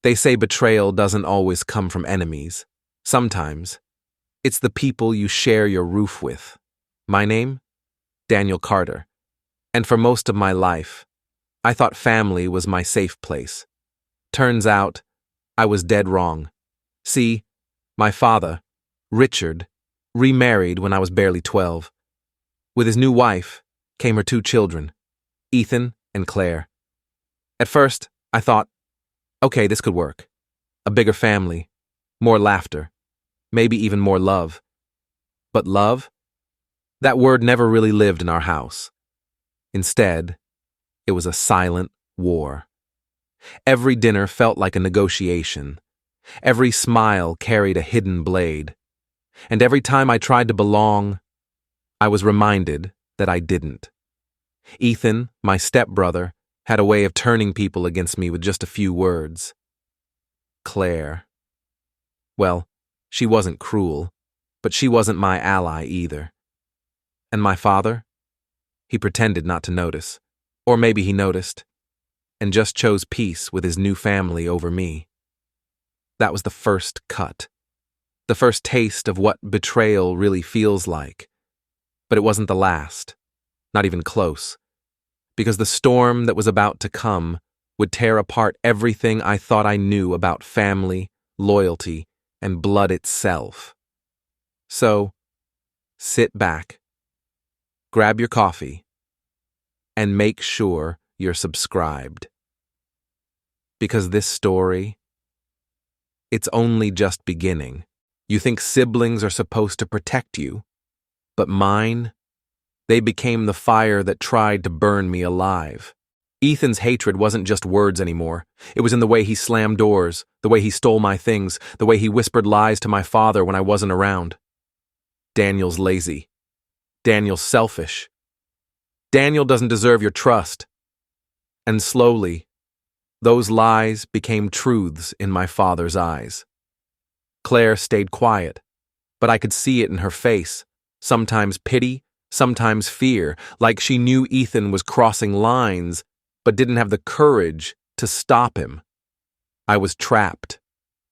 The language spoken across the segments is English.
They say betrayal doesn't always come from enemies. Sometimes, it's the people you share your roof with. My name? Daniel Carter. And for most of my life, I thought family was my safe place. Turns out, I was dead wrong. See, my father, Richard, remarried when I was barely 12. With his new wife came her 2 children, Ethan and Claire. At first, I thought, okay, this could work. A bigger family, more laughter, maybe even more love. But love? That word never really lived in our house. Instead, it was a silent war. Every dinner felt like a negotiation. Every smile carried a hidden blade. And every time I tried to belong, I was reminded that I didn't. Ethan, my stepbrother, had a way of turning people against me with just a few words. Claire. Well, she wasn't cruel, but she wasn't my ally either. And my father? He pretended not to notice. Or maybe he noticed, and just chose peace with his new family over me. That was the first cut. The first taste of what betrayal really feels like. But it wasn't the last. Not even close. Because the storm that was about to come would tear apart everything I thought I knew about family, loyalty, and blood itself. So, sit back, grab your coffee, and make sure you're subscribed. Because this story, it's only just beginning. You think siblings are supposed to protect you, but mine, they became the fire that tried to burn me alive. Ethan's hatred wasn't just words anymore. It was in the way he slammed doors, the way he stole my things, the way he whispered lies to my father when I wasn't around. Daniel's lazy. Daniel's selfish. Daniel doesn't deserve your trust. And slowly, those lies became truths in my father's eyes. Claire stayed quiet, but I could see it in her face, sometimes pity, sometimes fear, like she knew Ethan was crossing lines, but didn't have the courage to stop him. I was trapped,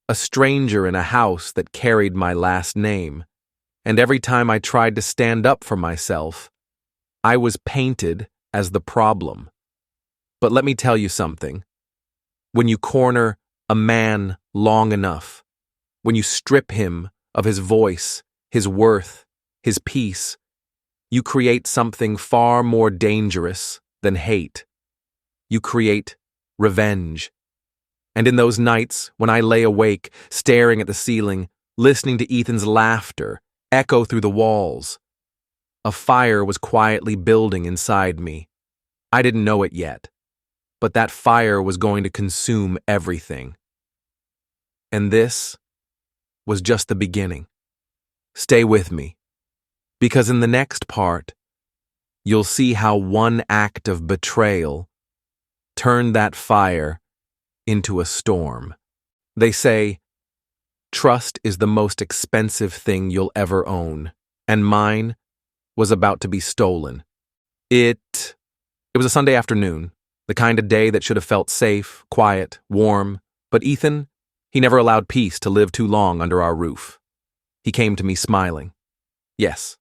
a stranger in a house that carried my last name, and every time I tried to stand up for myself, I was painted as the problem. But let me tell you something. When you corner a man long enough, when you strip him of his voice, his worth, his peace, you create something far more dangerous than hate. You create revenge. And in those nights when I lay awake, staring at the ceiling, listening to Ethan's laughter echo through the walls, a fire was quietly building inside me. I didn't know it yet, but that fire was going to consume everything. And this was just the beginning. Stay with me, because in the next part, you'll see how one act of betrayal turned that fire into a storm. They say, trust is the most expensive thing you'll ever own, and mine was about to be stolen. It was a Sunday afternoon, the kind of day that should have felt safe, quiet, warm, but Ethan, he never allowed peace to live too long under our roof. He came to me smiling. Yes,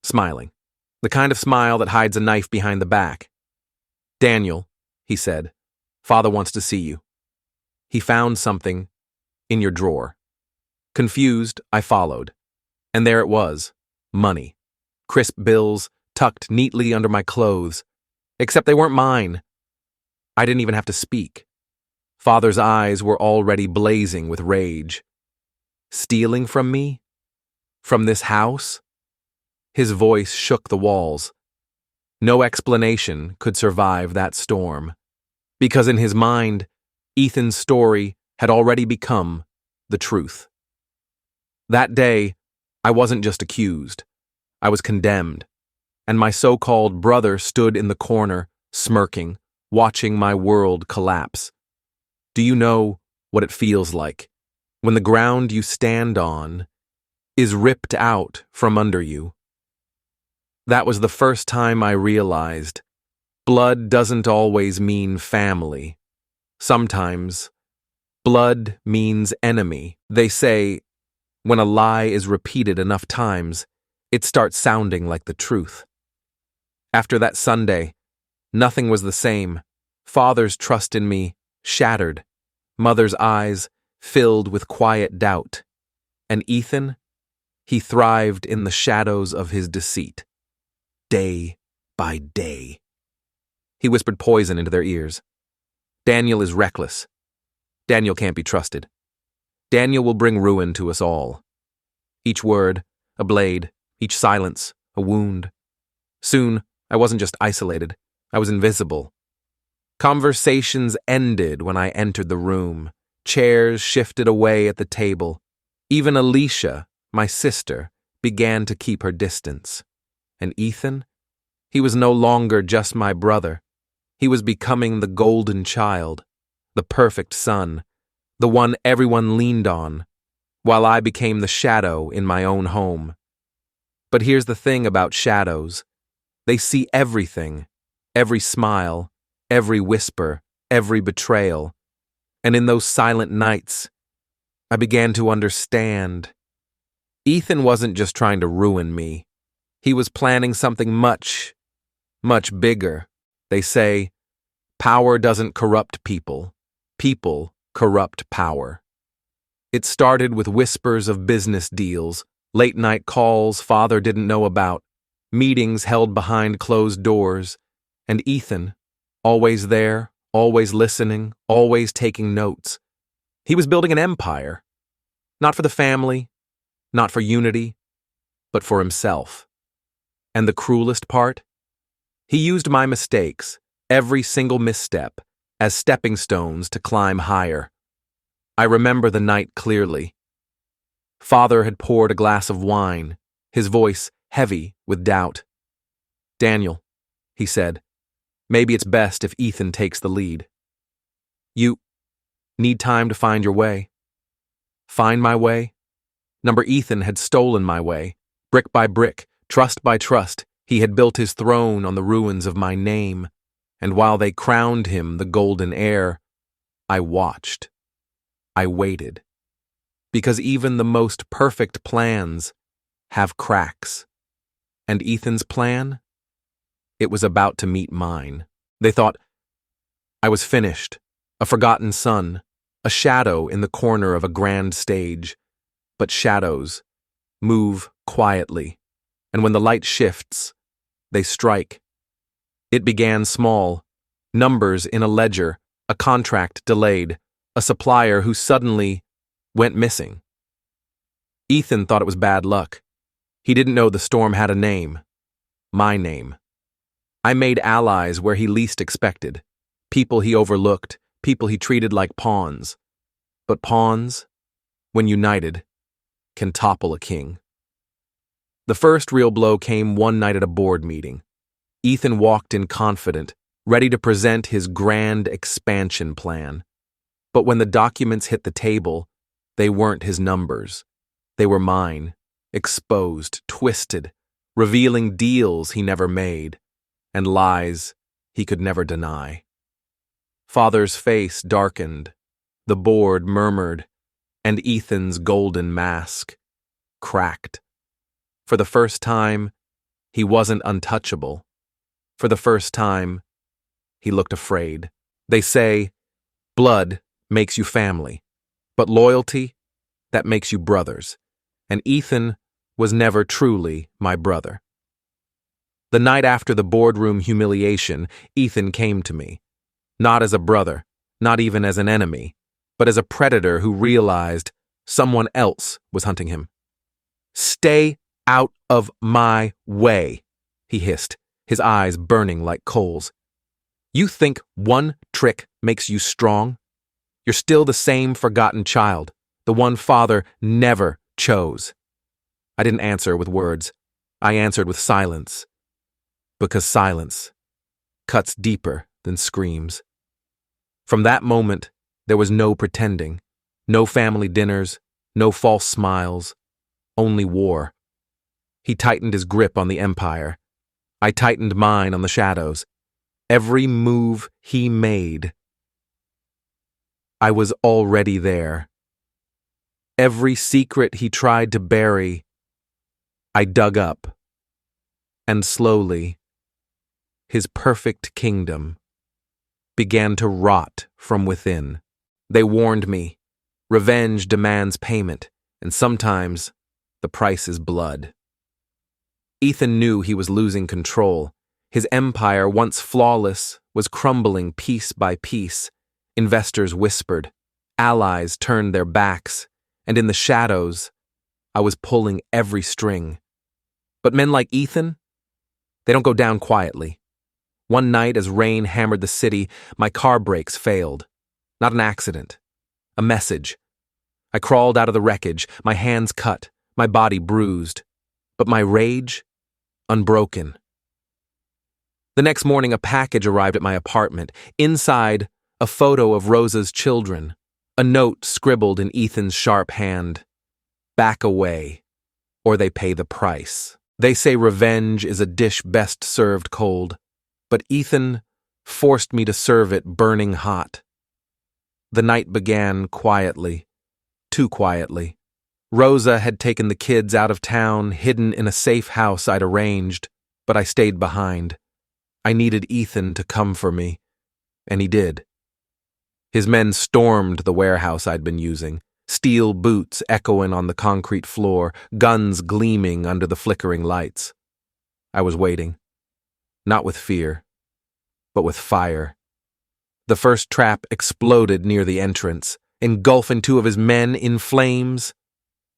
smiling. The kind of smile that hides a knife behind the back. Daniel, he said, Father wants to see you. He found something in your drawer. Confused, I followed. And there it was, money. Crisp bills tucked neatly under my clothes. Except they weren't mine. I didn't even have to speak. Father's eyes were already blazing with rage. Stealing from me? From this house? His voice shook the walls. No explanation could survive that storm. Because in his mind, Ethan's story had already become the truth. That day, I wasn't just accused. I was condemned. And my so-called brother stood in the corner, smirking, watching my world collapse. Do you know what it feels like when the ground you stand on is ripped out from under you? That was the first time I realized blood doesn't always mean family. Sometimes Blood means enemy. They say when a lie is repeated enough times, it starts sounding like the truth. After that Sunday, nothing was the same. Father's trust in me shattered. Mother's eyes filled with quiet doubt. And Ethan, he thrived in the shadows of his deceit. Day by day. He whispered poison into their ears. Danial is reckless. Danial can't be trusted. Danial will bring ruin to us all. Each word, a blade, each silence, a wound. Soon, I wasn't just isolated, I was invisible. Conversations ended when I entered the room. Chairs shifted away at the table. Even Alicia, my sister, began to keep her distance. And Ethan? He was no longer just my brother. He was becoming the golden child, the perfect son, the one everyone leaned on, while I became the shadow in my own home. But here's the thing about shadows. They see everything, every smile, every whisper, every betrayal. And in those silent nights, I began to understand. Ethan wasn't just trying to ruin me. He was planning something much, much bigger. They say, power doesn't corrupt people. People corrupt power. It started with whispers of business deals, late-night calls father didn't know about, meetings held behind closed doors, and Ethan, always there, always listening, always taking notes. He was building an empire, not for the family, not for unity, but for himself. And the cruelest part? He used my mistakes, every single misstep, as stepping stones to climb higher. I remember the night clearly. Father had poured a glass of wine, his voice heavy with doubt. Daniel, he said, maybe it's best if Ethan takes the lead. You need time to find your way. Find my way? Number Ethan had stolen my way. Brick by brick, trust by trust, he had built his throne on the ruins of my name. And while they crowned him the golden heir, I watched. I waited. Because even the most perfect plans have cracks. And Ethan's plan? It was about to meet mine. They thought I was finished, a forgotten son, a shadow in the corner of a grand stage. But shadows move quietly, and when the light shifts, they strike. It began small, numbers in a ledger, a contract delayed, a supplier who suddenly went missing. Ethan thought it was bad luck. He didn't know the storm had a name. My name. I made allies where he least expected. People he overlooked, people he treated like pawns. But pawns, when united, can topple a king. The first real blow came one night at a board meeting. Ethan walked in confident, ready to present his grand expansion plan. But when the documents hit the table, they weren't his numbers. They were mine, exposed, twisted, revealing deals he never made, and lies he could never deny. Father's face darkened, the board murmured, and Ethan's golden mask cracked. For the first time, he wasn't untouchable. For the first time, he looked afraid. They say, blood makes you family, but loyalty, that makes you brothers. And Ethan was never truly my brother. The night after the boardroom humiliation, Ethan came to me. Not as a brother, not even as an enemy, but as a predator who realized someone else was hunting him. Stay out of my way, he hissed, his eyes burning like coals. You think one trick makes you strong? You're still the same forgotten child, the one father never chose. I didn't answer with words. I answered with silence. Because silence cuts deeper than screams. From that moment, there was no pretending, no family dinners, no false smiles, only war. He tightened his grip on the empire. I tightened mine on the shadows. Every move he made I was already there. Every secret he tried to bury, I dug up. And slowly, his perfect kingdom began to rot from within. They warned me, revenge demands payment, and sometimes the price is blood. Ethan knew he was losing control. His empire, once flawless, was crumbling piece by piece. Investors whispered, allies turned their backs, and in the shadows, I was pulling every string. But men like Ethan, they don't go down quietly. One night, as rain hammered the city, my car brakes failed. Not an accident. A message. I crawled out of the wreckage, my hands cut, my body bruised. But my rage, unbroken. The next morning, a package arrived at my apartment. Inside, a photo of Rosa's children. A note scribbled in Ethan's sharp hand. Back away, or they pay the price. They say revenge is a dish best served cold, but Ethan forced me to serve it burning hot. The night began quietly, too quietly. Rosa had taken the kids out of town, hidden in a safe house I'd arranged, but I stayed behind. I needed Ethan to come for me, and he did. His men stormed the warehouse I'd been using, steel boots echoing on the concrete floor, guns gleaming under the flickering lights. I was waiting, not with fear, but with fire. The first trap exploded near the entrance, engulfing two of his men in flames.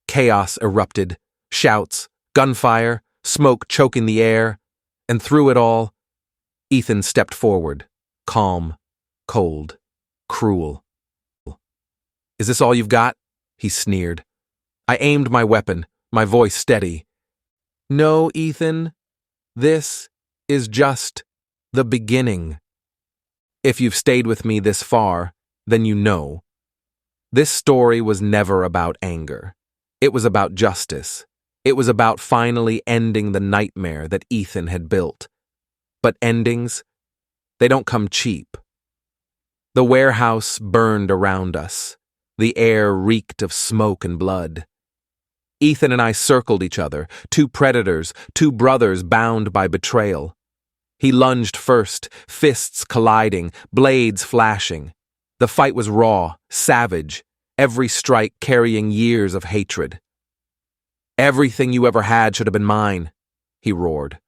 Chaos erupted, shouts, gunfire, smoke choking the air, and through it all, Ethan stepped forward, calm, cold, cruel. Is this all you've got? He sneered. I aimed my weapon, my voice steady. No, Ethan, this is just the beginning. If you've stayed with me this far, then you know. This story was never about anger. It was about justice. It was about finally ending the nightmare that Ethan had built. But endings, they don't come cheap. The warehouse burned around us. The air reeked of smoke and blood. Ethan and I circled each other, two predators, two brothers bound by betrayal. He lunged first, fists colliding, blades flashing. The fight was raw, savage, every strike carrying years of hatred. Everything you ever had should have been mine, he roared.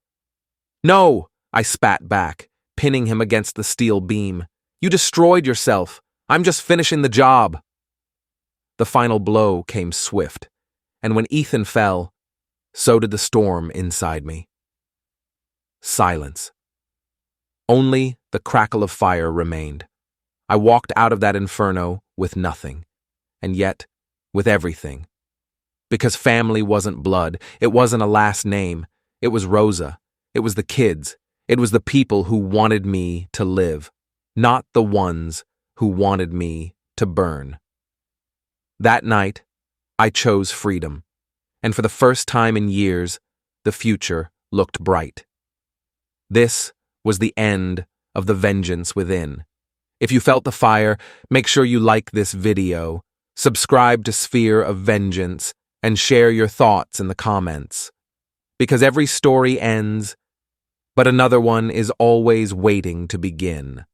No, I spat back, pinning him against the steel beam. You destroyed yourself. I'm just finishing the job. The final blow came swift, and when Ethan fell, so did the storm inside me. Silence. Only the crackle of fire remained. I walked out of that inferno with nothing, and yet with everything. Because family wasn't blood, it wasn't a last name, it was Rosa, it was the kids, it was the people who wanted me to live, not the ones who wanted me to burn. That night, I chose freedom, and for the first time in years, the future looked bright. This was the end of the vengeance within. If you felt the fire, make sure you like this video, subscribe to Sphere of Vengeance, and share your thoughts in the comments. Because every story ends, but another one is always waiting to begin.